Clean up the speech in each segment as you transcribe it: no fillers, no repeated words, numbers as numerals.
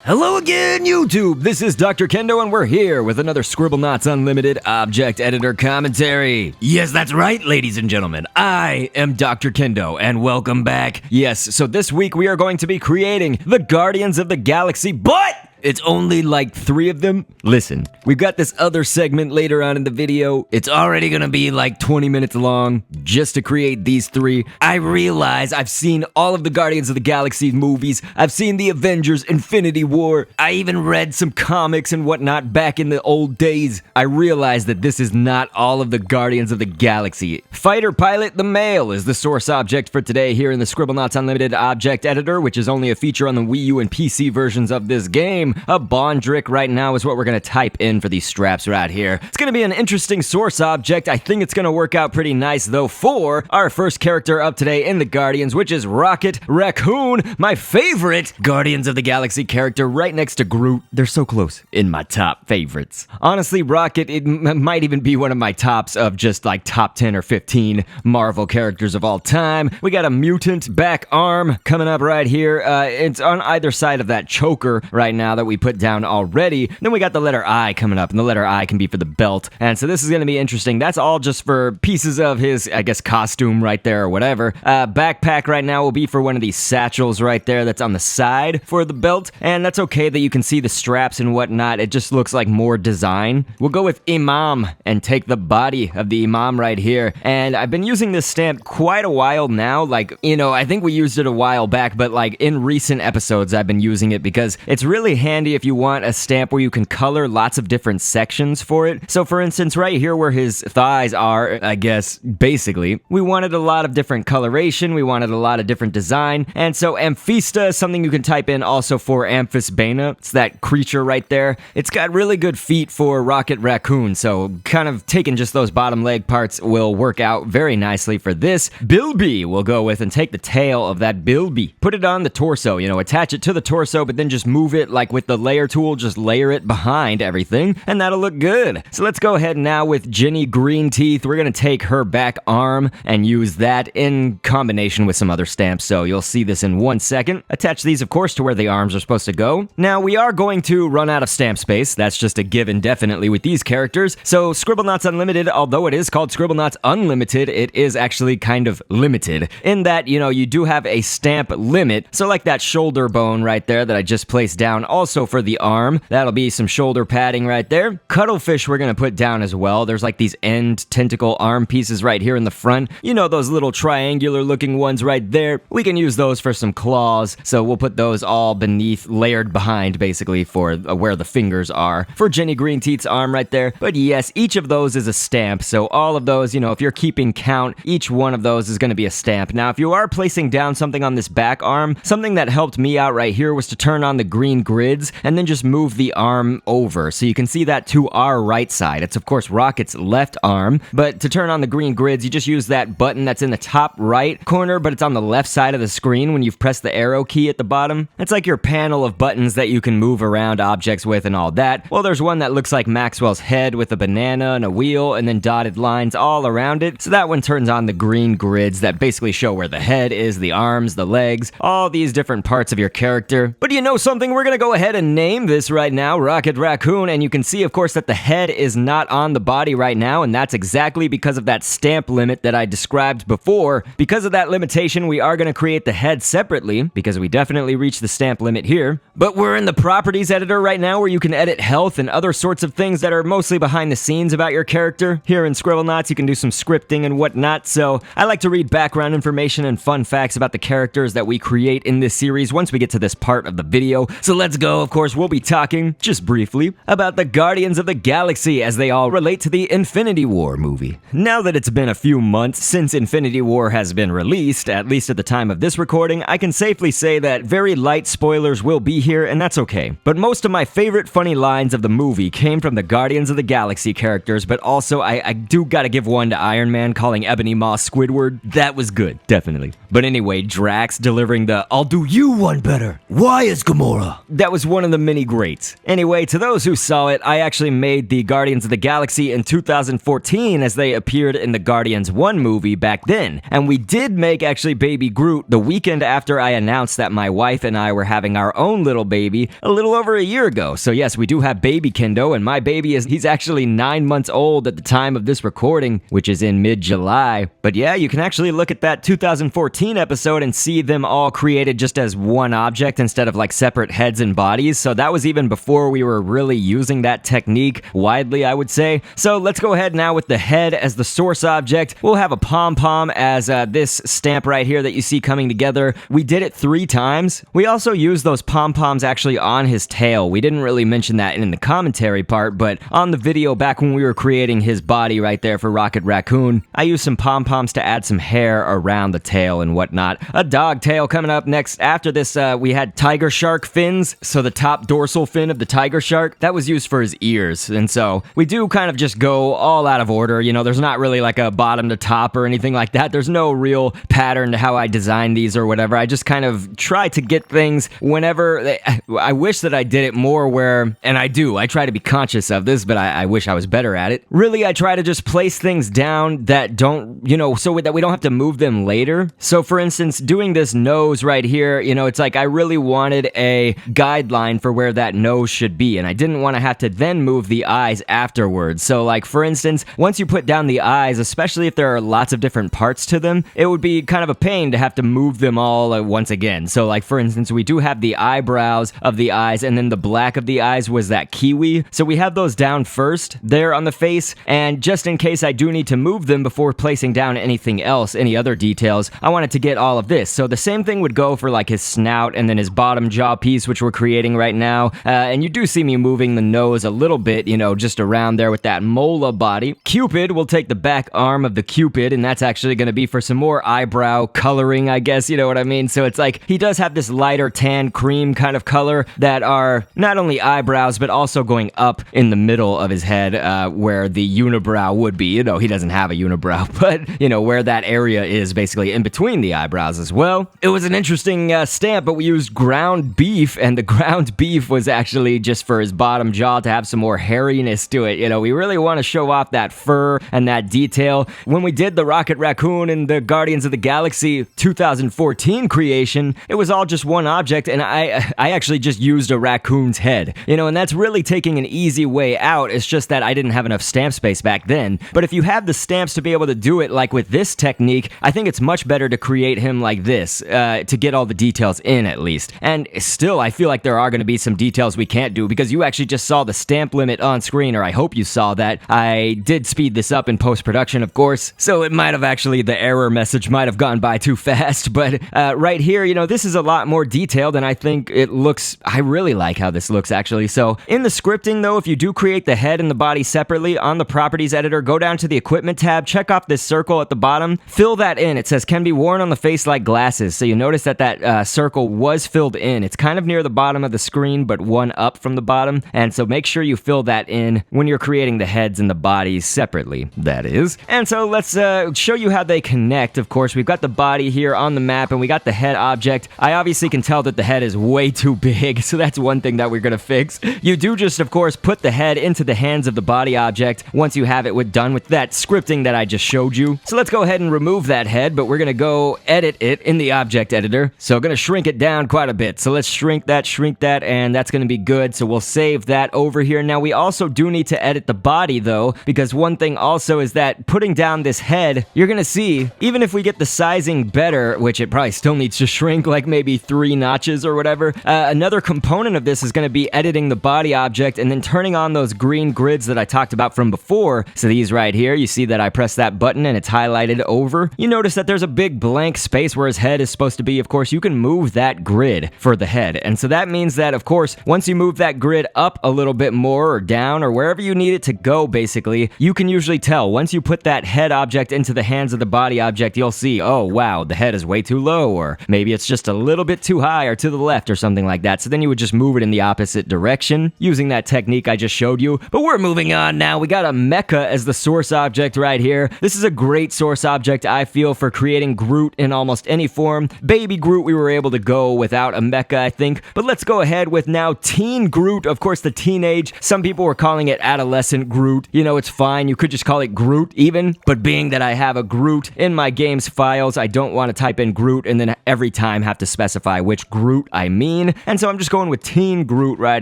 Hello again, YouTube! This is Dr.Kendo, and we're here with another Scribblenauts Unlimited Object Editor Commentary. Yes, that's right, ladies and gentlemen. I am Dr.Kendo, and welcome back. Yes, so this week we are going to be creating the Guardians of the Galaxy, but it's only like 3 of them. Listen, we've got this other segment later on in the video. It's already gonna be like 20 minutes long just to create these 3. I realize I've seen all of the Guardians of the Galaxy movies. I've seen the Avengers Infinity War. I even read some comics and whatnot back in the old days. I realize that this is not all of the Guardians of the Galaxy. Fighter Pilot the Male is the source object for today here in the Scribblenauts Unlimited Object Editor, which is only a feature on the Wii U and PC versions of this game. A Bondrick right now is what we're going to type in for these straps right here. It's going to be an interesting source object. I think it's going to work out pretty nice, though, for our first character up today in the Guardians, which is Rocket Raccoon, my favorite Guardians of the Galaxy character, right next to Groot. They're so close in my top favorites. Honestly, Rocket, it might even be one of my tops of just like top 10 or 15 Marvel characters of all time. We got a mutant back arm coming up right here. It's on either side of that choker right now that we put down already. Then we got the letter I coming up, and the letter I can be for the belt. And so this is going to be interesting. That's all just for pieces of his, I guess, costume right there or whatever. Backpack right now will be for one of these satchels right there that's on the side for the belt. And that's okay that you can see the straps and whatnot. It just looks like more design. We'll go with Imam and take the body of the Imam right here. And I've been using this stamp quite a while now. Like, you know, I think we used it a while back, but like in recent episodes, I've been using it because it's really handy if you want a stamp where you can color lots of different sections for it. So for instance, right here where his thighs are, I guess, basically, we wanted a lot of different coloration, we wanted a lot of different design, and so Amphista is something you can type in also for Amphisbaena. It's that creature right there. It's got really good feet for Rocket Raccoon, so kind of taking just those bottom leg parts will work out very nicely for this. Bilby we'll go with and take the tail of that Bilby. Put it on the torso, you know, attach it to the torso, but then just move it like with the layer tool, just layer it behind everything, and that'll look good. So let's go ahead now with Jenny Green Teeth. We're gonna take her back arm and use that in combination with some other stamps, so you'll see this in 1 second. Attach these, of course, to where the arms are supposed to go. Now, we are going to run out of stamp space. That's just a given definitely with these characters. So Scribblenauts Unlimited, although it is called Scribblenauts Unlimited, it is actually kind of limited in that, you know, you do have a stamp limit. So like that shoulder bone right there that I just placed down, also for the arm, that'll be some shoulder padding right there. Cuttlefish we're gonna put down as well. There's like these end tentacle arm pieces right here in the front. You know, those little triangular looking ones right there. We can use those for some claws, so we'll put those all beneath, layered behind basically for where the fingers are for Jenny Green Teeth's arm right there. But yes, each of those is a stamp, so all of those, you know, if you're keeping count, each one of those is gonna be a stamp. Now, if you are placing down something on this back arm, something that helped me out right here was to turn on the green grids and then just move the arm over, so you can see that to our right side. It's of course Rocket's left arm, but to turn on the green grids, you just use that button that's in the top right corner, but it's on the left side of the screen when you've pressed the arrow key at the bottom. It's like your panel of buttons that you can move around objects with and all that. Well, there's one that looks like Maxwell's head with a banana and a wheel and then dotted lines all around it, so that one turns on the green grids that basically show where the head is, the arms, the legs, all these different parts of your character. But you know something? We're gonna go ahead and name this right now Rocket Raccoon, and you can see, of course, that the head is not on the body right now, and that's exactly because of that stamp limit that I described before. Because of that limitation, we are going to create the head separately, because we definitely reached the stamp limit here. But we're in the properties editor right now where you can edit health and other sorts of things that are mostly behind the scenes about your character. Here in Scribblenauts, you can do some scripting and whatnot, so I like to read background information and fun facts about the characters that we create in this series once we get to this part of the video. So let's go. Of course, we'll be talking, just briefly, about the Guardians of the Galaxy as they all relate to the Infinity War movie. Now that it's been a few months since Infinity War has been released, at least at the time of this recording, I can safely say that very light spoilers will be here, and that's okay. But most of my favorite funny lines of the movie came from the Guardians of the Galaxy characters, but also I do gotta give one to Iron Man calling Ebony Maw Squidward. That was good, definitely. But anyway, Drax delivering the "I'll do you one better. Why is Gamora?" That was one of the many greats. Anyway, to those who saw it, I actually made the Guardians of the Galaxy in 2014 as they appeared in the Guardians 1 movie back then. And we did make actually Baby Groot the weekend after I announced that my wife and I were having our own little baby a little over a year ago. So yes, we do have baby Kendo, and my baby he's actually 9 months old at the time of this recording, which is in mid-July. But yeah, you can actually look at that 2014 episode and see them all created just as one object instead of like separate heads and bodies. So that was even before we were really using that technique widely, I would say. So let's go ahead now with the head as the source object. We'll have a pom-pom as this stamp right here that you see coming together. We did it 3 times. We also used those pom-poms actually on his tail. We didn't really mention that in the commentary part, but on the video back when we were creating his body right there for Rocket Raccoon, I used some pom-poms to add some hair around the tail and whatnot. A dog tail coming up next. After this, we had tiger shark fins. So the top dorsal fin of the tiger shark, that was used for his ears. And so we do kind of just go all out of order. You know, there's not really like a bottom to top or anything like that. There's no real pattern to how I design these or whatever. I just kind of try to get things whenever. I wish that I did it more where, and I do, I try to be conscious of this, but I wish I was better at it. Really, I try to just place things down that don't, you know, so that we don't have to move them later. So for instance, doing this nose right here, you know, it's like I really wanted a guideline for where that nose should be, and I didn't want to have to then move the eyes afterwards. So like for instance, once you put down the eyes, especially if there are lots of different parts to them, it would be kind of a pain to have to move them all once again. So like for instance, we do have the eyebrows of the eyes, and then the black of the eyes was that kiwi. So we have those down first there on the face, and just in case I do need to move them before placing down anything else, any other details, I wanted to get all of this. So the same thing would go for like his snout and then his bottom jaw piece, which we're creating right now. And you do see me moving the nose a little bit, you know, just around there with that mola body. Cupid will take the back arm of the Cupid, and that's actually going to be for some more eyebrow coloring, I guess, you know what I mean? So it's like he does have this lighter tan cream kind of color that are not only eyebrows, but also going up in the middle of his head where the unibrow would be. You know, he doesn't have a unibrow, but, you know, where that area is basically in between the eyebrows as well. It was an interesting stamp, but we used ground beef, and the ground beef was actually just for his bottom jaw to have some more hairiness to it. You know, we really want to show off that fur and that detail. When we did the Rocket Raccoon and the Guardians of the Galaxy 2014 creation, it was all just one object, and I actually just used a raccoon's head. You know, and that's really taking an easy way out. It's just that I didn't have enough stamp space back then. But if you have the stamps to be able to do it like with this technique, I think it's much better to create him like this, to get all the details in at least. And still, I feel like there are going to be some details we can't do, because you actually just saw the stamp limit on screen, or I hope you saw that. I did speed this up in post-production, of course, so it might have actually, the error message might have gone by too fast, but right here, you know, this is a lot more detailed, and I think it looks, I really like how this looks actually. So in the scripting though, if you do create the head and the body separately on the properties editor, go down to the equipment tab, check off this circle at the bottom, fill that in. It says can be worn on the face like glasses. So you notice that that circle was filled in. It's kind of near the bottom of the screen, but one up from the bottom. And so make sure you fill that in when you're creating the heads and the bodies separately, that is. And so let's show you how they connect. Of course, we've got the body here on the map, and we got the head object. I obviously can tell that the head is way too big, so that's one thing that we're gonna fix. You do just, of course, put the head into the hands of the body object once you have it done with that scripting that I just showed you. So let's go ahead and remove that head, but we're gonna go edit it in the object editor. So I'm gonna shrink it down quite a bit. So let's shrink that, and that's gonna be good. So we'll save that over here. Now we also do need to edit the body though, because one thing also is that putting down this head, you're gonna see, even if we get the sizing better, which it probably still needs to shrink like maybe 3 notches or whatever, another component of this is gonna be editing the body object and then turning on those green grids that I talked about from before. So these right here, you see that I press that button and it's highlighted over. You notice that there's a big blank space where his head is supposed to be. Of course, you can move that grid for the head. And so that means that, of course, once you move that grid up a little bit more or down or wherever you need it to go, basically, you can usually tell. Once you put that head object into the hands of the body object, you'll see, oh, wow, the head is way too low, or maybe it's just a little bit too high or to the left or something like that. So then you would just move it in the opposite direction using that technique I just showed you. But we're moving on now. We got a MECHA as the source object right here. This is a great source object, I feel, for creating Groot Groot in almost any form. Baby Groot, we were able to go without a mecha, I think. But let's go ahead with now Teen Groot. Of course, the teenage. Some people were calling it adolescent Groot. You know, it's fine. You could just call it Groot even. But being that I have a Groot in my game's files, I don't want to type in Groot and then every time have to specify which Groot I mean. And so I'm just going with Teen Groot right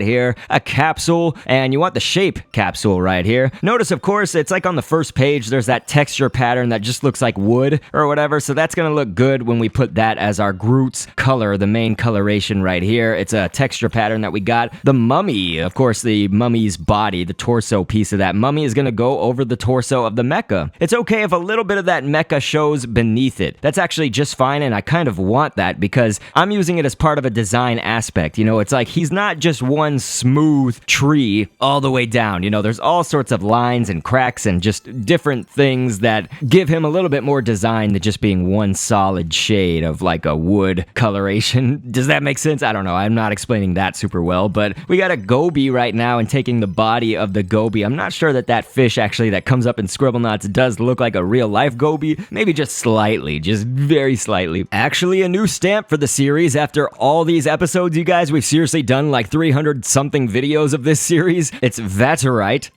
here. A capsule, and you want the shape capsule right here. Notice, of course, it's like on the first page, there's that texture pattern that just looks like wood or whatever. So that's going to look good when we put that as our Groot's color, the main coloration right here. It's a texture pattern that we got. The mummy, of course, the mummy's body, the torso piece of that mummy is going to go over the torso of the mecha. It's okay if a little bit of that mecha shows beneath it. That's actually just fine, and I kind of want that because I'm using it as part of a design aspect. You know, it's like he's not just one smooth tree all the way down. You know, there's all sorts of lines and cracks and just different things that give him a little bit more design than just being one solid shade of like a wood coloration. Does that make sense? I don't know. I'm not explaining that super well, but we got a goby right now and taking the body of the goby. I'm not sure that fish actually that comes up in Scribblenauts does look like a real life goby. Maybe just slightly, just very slightly. Actually, a new stamp for the series. After all these episodes, you guys, we've seriously done like 300 something videos of this series. It's Vaterite,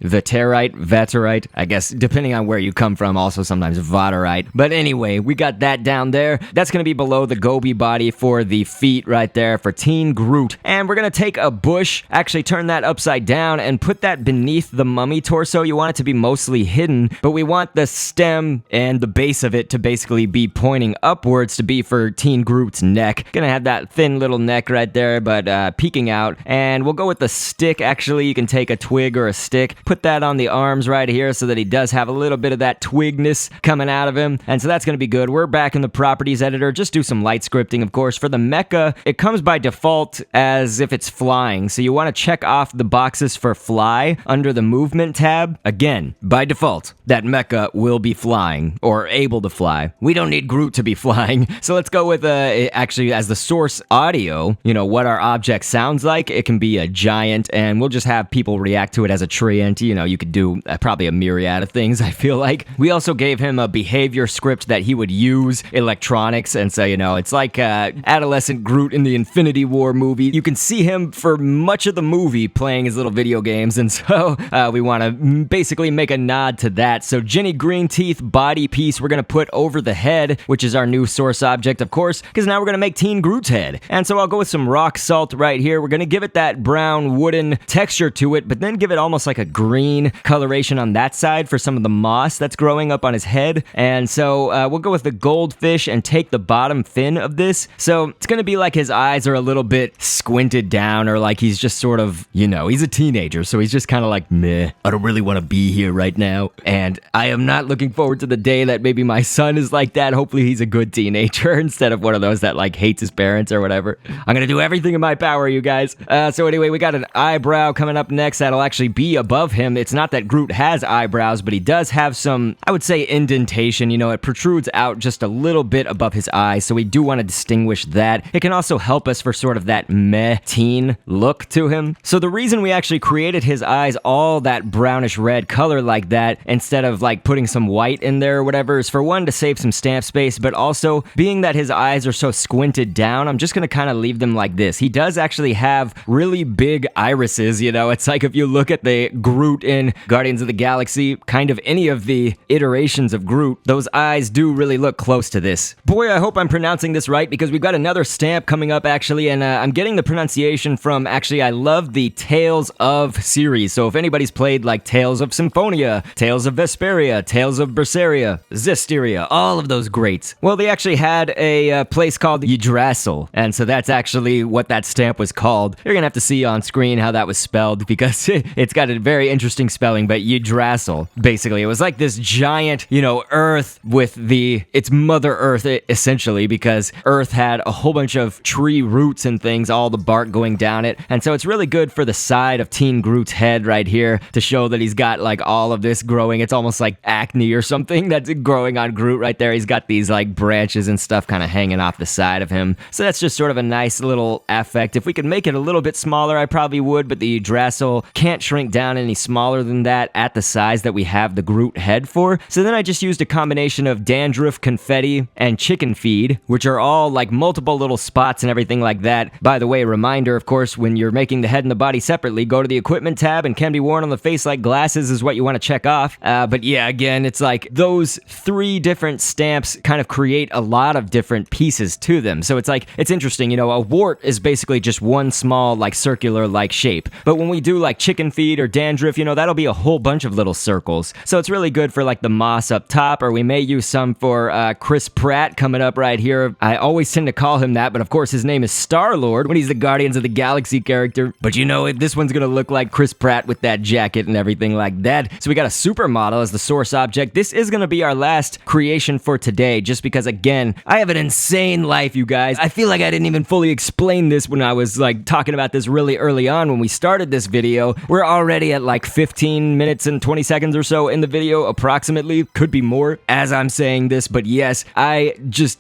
I guess, depending on where you come from, also sometimes Vaterite. But anyway, we got that down there. That's going to be below the goby body for the feet right there for Teen Groot. And we're going to take a bush, actually turn that upside down and put that beneath the mummy torso. You want it to be mostly hidden, but we want the stem and the base of it to basically be pointing upwards to be for Teen Groot's neck. Gonna have that thin little neck right there, but peeking out. And we'll go with the stick. Actually, you can take a twig or a stick, put that on the arms right here so that he does have a little bit of that twigness coming out of him. And so that's gonna be good. We're back in the properties editor. Just do some light scripting, of course. For the mecha, it comes by default as if it's flying. So you want to check off the boxes for fly under the movement tab. Again, by default, that mecha will be flying or able to fly. We don't need Groot to be flying. So let's go with actually as the source audio, you know, what our object sounds like. It can be a giant and we'll just have people react to it as a treant. You know, you could do probably a myriad of things, I feel like. We also gave him a behavior script that he would use electronics. And so, you know, it's like adolescent Groot in the Infinity War movie. You can see him for much of the movie playing his little video games. And so we want to basically make a nod to that. So Jenny Green Teeth body piece we're going to put over the head, which is our new source object, of course, because now we're going to make Teen Groot's head. And so I'll go with some rock salt right here. We're going to give it that brown wooden texture to it, but then give it almost like a green coloration on that side for some of the moss that's growing up on his head. And so we'll go with the goldfish and take the bottom fin of this. So it's going to be like his eyes are a little bit squinted down, or like he's just sort of, you know, he's a teenager, so he's just kind of like, meh, I don't really want to be here right now. And I am not looking forward to the day that maybe my son is like that. Hopefully he's a good teenager instead of one of those that like hates his parents or whatever. I'm going to do everything in my power, you guys. So anyway, we got an eyebrow coming up next that'll actually be above him. It's not that Groot has eyebrows, but he does have some, I would say, indentation. You know, it protrudes out just a little bit above his eye, so we do want to distinguish that. It can also help us for sort of that meh teen look to him. So the reason we actually created his eyes all that brownish red color like that, instead of like putting some white in there or whatever, is for one, to save some stamp space, but also being that his eyes are so squinted down, I'm just going to kind of leave them like this. He does actually have really big irises, you know. It's like if you look at the Groot in Guardians of the Galaxy, kind of any of the iterations of Groot, those eyes do really look close to this. Boy, I hope I'm pronouncing this right, because we've got another stamp coming up actually, and I'm getting the pronunciation from, actually, I love the Tales of series. So if anybody's played like Tales of Symphonia, Tales of Vesperia, Tales of Berseria, Zestiria, all of those greats. Well, they actually had a place called Yggdrasil, and so that's actually what that stamp was called. You're gonna have to see on screen how that was spelled, because it's got a very interesting spelling, but Yggdrasil, basically, it was like this giant, you know, Earth with it's Mother Earth, essentially, because Earth had a whole bunch of tree roots and things, all the bark going down it, and so it's really good for the side of Teen Groot's head right here to show that he's got like all of this growing. It's almost like acne or something that's growing on Groot right there. He's got these like branches and stuff kind of hanging off the side of him, so that's just sort of a nice little effect. If we could make it a little bit smaller, I probably would, but the Yggdrasil can't shrink down any smaller than that at the size that we have the Groot head for. So then I just used a combination of dandruff, confetti, body, and chicken feed, which are all like multiple little spots and everything like that. By the way, reminder, of course, when you're making the head and the body separately, go to the equipment tab, and can be worn on the face like glasses is what you want to check off. But yeah, again, it's like those 3 different stamps kind of create a lot of different pieces to them. So it's like, it's interesting, you know, a wart is basically just one small like circular like shape. But when we do like chicken feed or dandruff, you know, that'll be a whole bunch of little circles. So it's really good for like the moss up top, or we may use some for Chris Pratt coming up right here. I always tend to call him that, but of course his name is Star-Lord when he's the Guardians of the Galaxy character. But you know, this one's gonna look like Chris Pratt with that jacket and everything like that. So we got a supermodel as the source object. This is gonna be our last creation for today, just because again, I have an insane life, you guys. I feel like I didn't even fully explain this when I was like talking about this really early on when we started this video. We're already at like 15 minutes and 20 seconds or so in the video, approximately. Could be more as I'm saying this, but yes,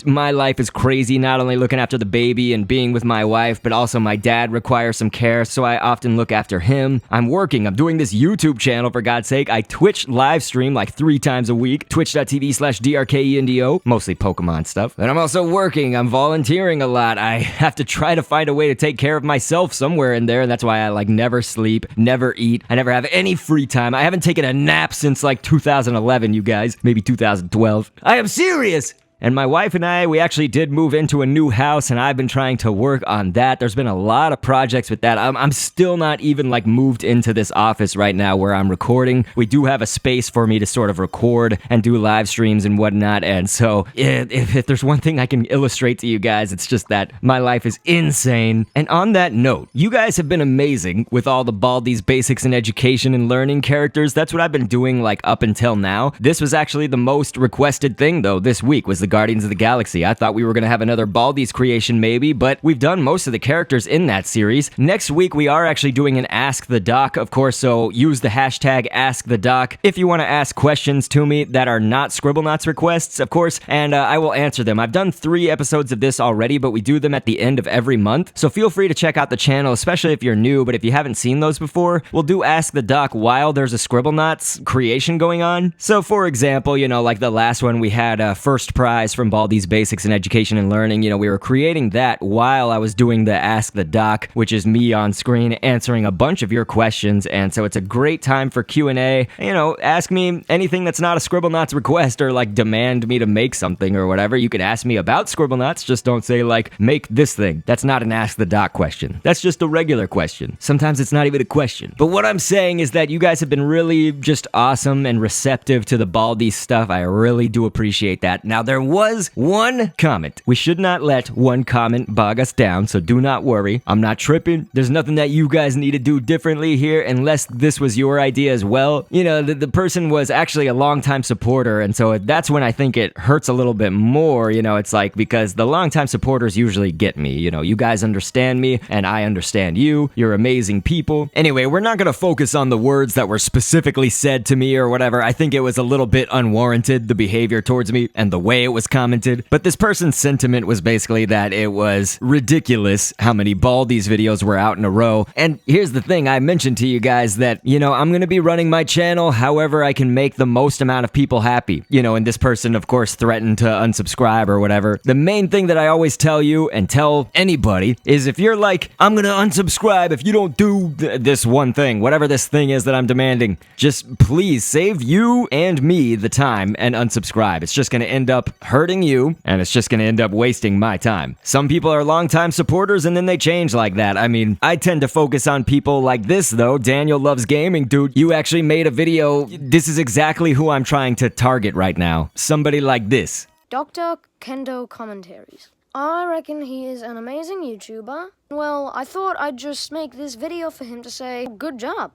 my life is crazy, not only looking after the baby and being with my wife, but also my dad requires some care, so I often look after him. I'm working, I'm doing this YouTube channel, for God's sake. I Twitch live stream like 3 times a week, twitch.tv/DRKENDO, mostly Pokemon stuff. And I'm also working, I'm volunteering a lot. I have to try to find a way to take care of myself somewhere in there, and that's why I like never sleep, never eat, I never have any free time. I haven't taken a nap since like 2011, you guys, maybe 2012. I am serious! And my wife and I, we actually did move into a new house, and I've been trying to work on that. There's been a lot of projects with that. I'm still not even like moved into this office right now where I'm recording. We do have a space for me to sort of record and do live streams and whatnot. And so if there's one thing I can illustrate to you guys, it's just that my life is insane. And on that note, you guys have been amazing with all the Baldi's Basics in Education and Learning characters. That's what I've been doing like up until now. This was actually the most requested thing though this week, was the Guardians of the Galaxy. I thought we were going to have another Baldi's creation maybe, but we've done most of the characters in that series. Next week, we are actually doing an Ask the Doc, of course, so use the hashtag Ask the Doc if you want to ask questions to me that are not Scribblenauts requests, of course, and I will answer them. I've done 3 episodes of this already, but we do them at the end of every month, so feel free to check out the channel, especially if you're new, but if you haven't seen those before, we'll do Ask the Doc while there's a Scribblenauts creation going on. So, for example, you know, like the last one, we had a first prize from Baldi's Basics in Education and Learning. You know, we were creating that while I was doing the Ask the Doc, which is me on screen answering a bunch of your questions, and so it's a great time for Q&A. You know, ask me anything that's not a Scribblenauts request or like demand me to make something or whatever. You can ask me about Scribblenauts, just don't say like, make this thing. That's not an Ask the Doc question. That's just a regular question. Sometimes it's not even a question. But what I'm saying is that you guys have been really just awesome and receptive to the Baldi stuff. I really do appreciate that. Now, there was one comment. We should not let one comment bog us down, so do not worry. I'm not tripping. There's nothing that you guys need to do differently here unless this was your idea as well. You know, the person was actually a longtime supporter, and so that's when I think it hurts a little bit more. You know, it's like, because the longtime supporters usually get me. You know, you guys understand me, and I understand you. You're amazing people. Anyway, we're not gonna focus on the words that were specifically said to me or whatever. I think it was a little bit unwarranted, the behavior towards me and the way it was commented, but this person's sentiment was basically that it was ridiculous how many Baldi's videos were out in a row. And here's the thing, I mentioned to you guys that, you know, I'm gonna be running my channel however I can make the most amount of people happy. You know, and this person, of course, threatened to unsubscribe or whatever. The main thing that I always tell you and tell anybody is, if you're like, I'm gonna unsubscribe if you don't do this one thing, whatever this thing is that I'm demanding, just please save you and me the time and unsubscribe. It's just gonna end up hurting you, and it's just gonna end up wasting my time. Some people are longtime supporters and then they change like that. I mean, I tend to focus on people like this though. Daniel Loves Gaming, dude, you actually made a video. This is exactly who I'm trying to target right now. Somebody like this. Dr.Kendo commentaries. I reckon he is an amazing YouTuber. Well, I thought I'd just make this video for him to say, good job.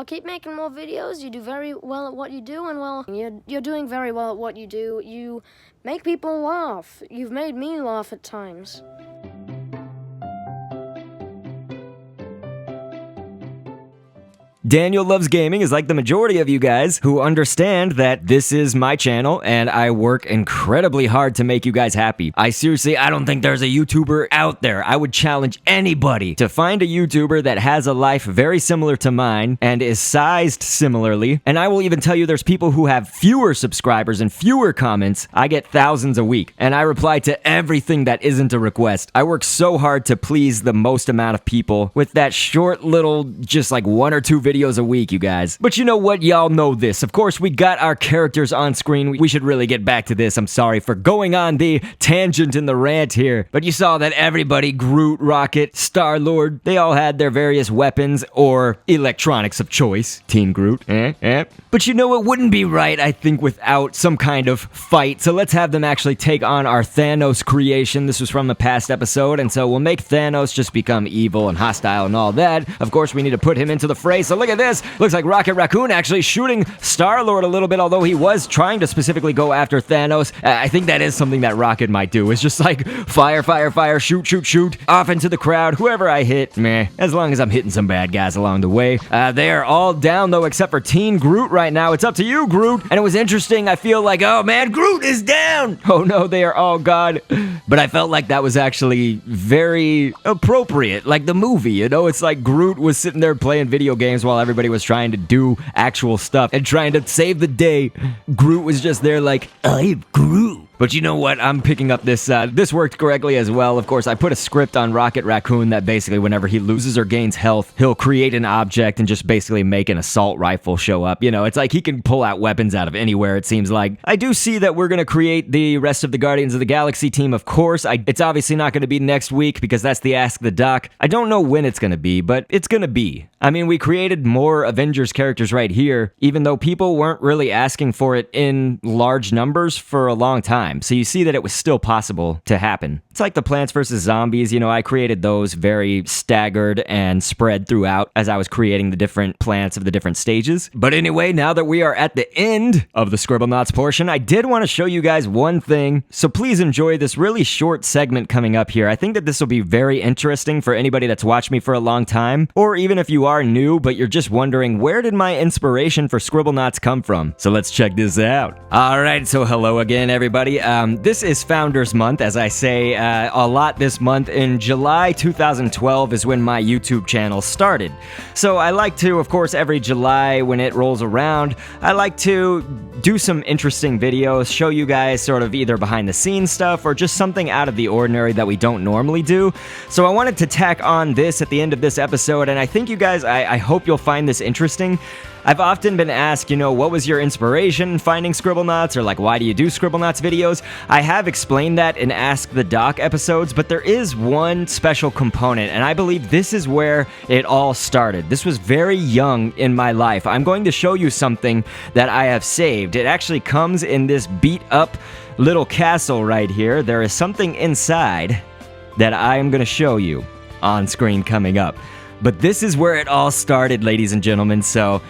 Keep making more videos. You do very well at what you do, and well, you're doing very well at what you do. You make people laugh. You've made me laugh at times. Daniel Loves Gaming is like the majority of you guys who understand that this is my channel and I work incredibly hard to make you guys happy. I don't think there's a YouTuber out there. I would challenge anybody to find a YouTuber that has a life very similar to mine and is sized similarly. And I will even tell you there's people who have fewer subscribers and fewer comments. I get thousands a week and I reply to everything that isn't a request. I work so hard to please the most amount of people with that short little, just like 1 or 2 videos a week, you guys. But you know what? Y'all know this. Of course, we got our characters on screen. We should really get back to this. I'm sorry for going on the tangent in the rant here. But you saw that everybody, Groot, Rocket, Star-Lord, they all had their various weapons or electronics of choice. Team Groot. But you know, it wouldn't be right, I think, without some kind of fight. So let's have them actually take on our Thanos creation. This was from the past episode, and so we'll make Thanos just become evil and hostile and all that. Of course, we need to put him into the fray. So look at this. Looks like Rocket Raccoon actually shooting Star-Lord a little bit, although he was trying to specifically go after Thanos. I think that is something that Rocket might do. It's just like fire, fire, fire, shoot, shoot, shoot, off into the crowd. Whoever I hit, meh, as long as I'm hitting some bad guys along the way. They are all down, though, except for Teen Groot right now. It's up to you, Groot. And it was interesting. I feel like, oh man, Groot is down. Oh no, they are all gone. But I felt like that was actually very appropriate, like the movie, you know? It's like Groot was sitting there playing video games while everybody was trying to do actual stuff and trying to save the day. Groot was just there like, I'm Groot. But you know what? I'm picking up this. This worked correctly as well. Of course, I put a script on Rocket Raccoon that basically whenever he loses or gains health, he'll create an object and just basically make an assault rifle show up. You know, it's like he can pull out weapons out of anywhere, it seems like. I do see that we're going to create the rest of the Guardians of the Galaxy team, of course. It's obviously not going to be next week because that's the Ask the Doc. I don't know when it's going to be, but it's going to be. I mean, we created more Avengers characters right here, even though people weren't really asking for it in large numbers for a long time. So you see that it was still possible to happen. It's like the Plants vs. Zombies, you know, I created those very staggered and spread throughout as I was creating the different plants of the different stages. But anyway, now that we are at the end of the Scribblenauts portion, I did want to show you guys one thing. So please enjoy this really short segment coming up here. I think that this will be very interesting for anybody that's watched me for a long time, or even if you are new, but you're just wondering, where did my inspiration for Scribblenauts come from? So let's check this out. All right, so hello again, everybody. This is Founders Month, as I say a lot this month. In July 2012 is when my YouTube channel started. So I like to, of course, every July when it rolls around, I like to do some interesting videos, show you guys sort of either behind the scenes stuff or just something out of the ordinary that we don't normally do. So I wanted to tack on this at the end of this episode, and I think you guys, I hope you'll find this interesting. I've often been asked, you know, what was your inspiration in finding Scribblenauts, or like, why do you do Scribblenauts videos? I have explained that in Ask the Doc episodes, but there is one special component, and I believe this is where it all started. This was very young in my life. I'm going to show you something that I have saved. It actually comes in this beat-up little castle right here. There is something inside that I am going to show you on screen coming up. But this is where it all started, ladies and gentlemen, so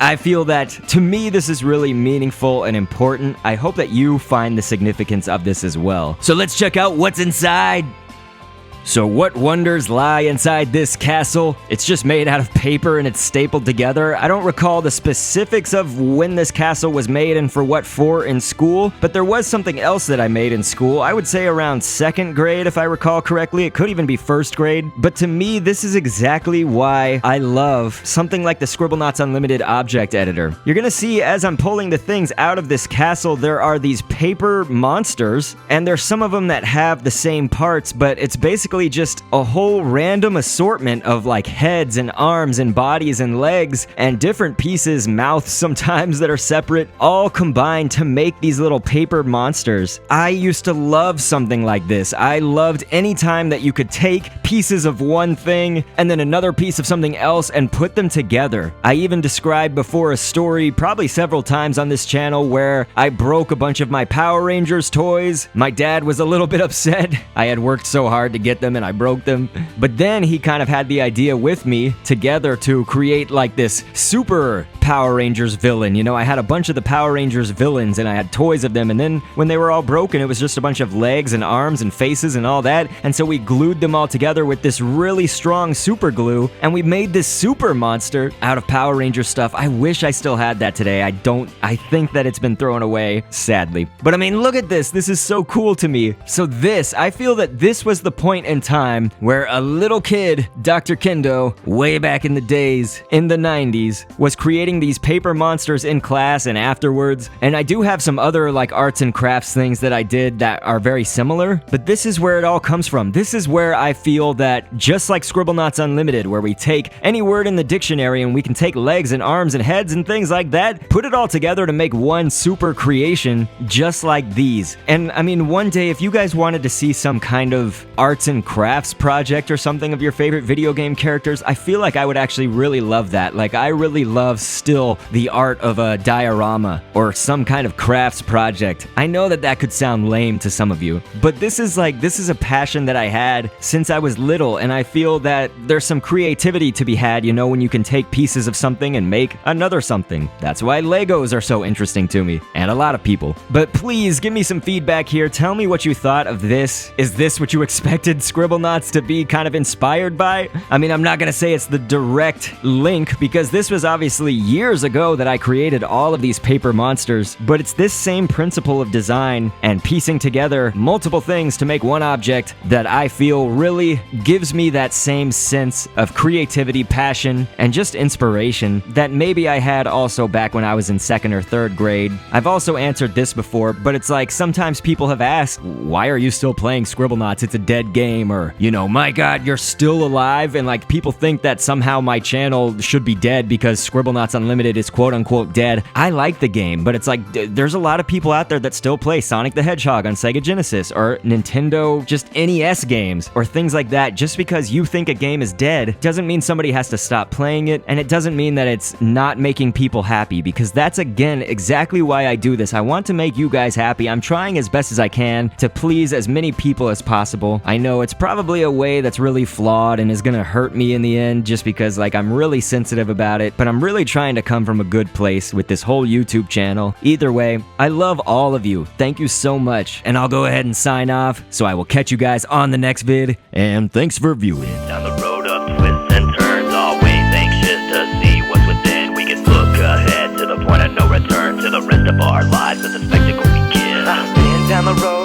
I feel that, to me, this is really meaningful and important. I hope that you find the significance of this as well. So let's check out what's inside. So what wonders lie inside this castle? It's just made out of paper and it's stapled together. I don't recall the specifics of when this castle was made and for what for in school, but there was something else that I made in school. I would say around 2nd grade, if I recall correctly. It could even be 1st grade. But to me, this is exactly why I love something like the Scribblenauts Unlimited object editor. You're gonna see as I'm pulling the things out of this castle, there are these paper monsters, and there's some of them that have the same parts, but it's basically just a whole random assortment of like heads and arms and bodies and legs and different pieces, mouths sometimes that are separate, all combined to make these little paper monsters. I used to love something like this. I loved any time that you could take pieces of one thing and then another piece of something else and put them together. I even described before a story probably several times on this channel where I broke a bunch of my Power Rangers toys. My dad was a little bit upset. I had worked so hard to get at them and I broke them. But then he kind of had the idea with me together to create like this super Power Rangers villain. You know, I had a bunch of the Power Rangers villains and I had toys of them, and then when they were all broken, it was just a bunch of legs and arms and faces and all that, and so we glued them all together with this really strong super glue, and we made this super monster out of Power Ranger stuff. I wish I still had that today. I think that it's been thrown away, sadly. But I mean, look at this. This is so cool to me. So I feel that this was the point in time where a little kid, Dr. Kendo, way back in the days, in the 90s, was creating these paper monsters in class and afterwards. And I do have some other like arts and crafts things that I did that are very similar, but this is where it all comes from. This is where I feel that just like Scribblenauts Unlimited, where we take any word in the dictionary and we can take legs and arms and heads and things like that, put it all together to make one super creation just like these. And I mean, one day if you guys wanted to see some kind of arts and crafts project or something of your favorite video game characters, I feel like I would actually really love that. Like, I really love still the art of a diorama or some kind of crafts project. I know that that could sound lame to some of you, but this is a passion that I had since I was little, and I feel that there's some creativity to be had, you know, when you can take pieces of something and make another something. That's why Legos are so interesting to me, and a lot of people. But please, give me some feedback here. Tell me what you thought of this. Is this what you expected Scribblenauts to be kind of inspired by? I mean, I'm not gonna say it's the direct link, because this was obviously years ago that I created all of these paper monsters, but it's this same principle of design and piecing together multiple things to make one object that I feel really gives me that same sense of creativity, passion, and just inspiration that maybe I had also back when I was in 2nd or 3rd grade. I've also answered this before, but it's like sometimes people have asked, why are you still playing Scribblenauts? It's a dead game, or, you know, my god, you're still alive, and like people think that somehow my channel should be dead because Scribblenauts Unlimited is quote-unquote dead. I like the game, but it's like there's a lot of people out there that still play Sonic the Hedgehog on Sega Genesis or Nintendo just NES games or things like that. Just because you think a game is dead doesn't mean somebody has to stop playing it, and it doesn't mean that it's not making people happy, because that's again exactly why I do this. I want to make you guys happy. I'm trying as best as I can to please as many people as possible. I know it's probably a way that's really flawed and is gonna hurt me in the end just because like I'm really sensitive about it, but I'm really trying to come from a good place with this whole YouTube channel. Either way, I love all of you. Thank you so much, and I'll go ahead and sign off, so I will catch you guys on the next vid, and thanks for viewing. Down the road of twists and turns, always anxious to see what's within. We can look ahead to the point of no return, to the rest of our lives as the spectacle begins. I've been down the road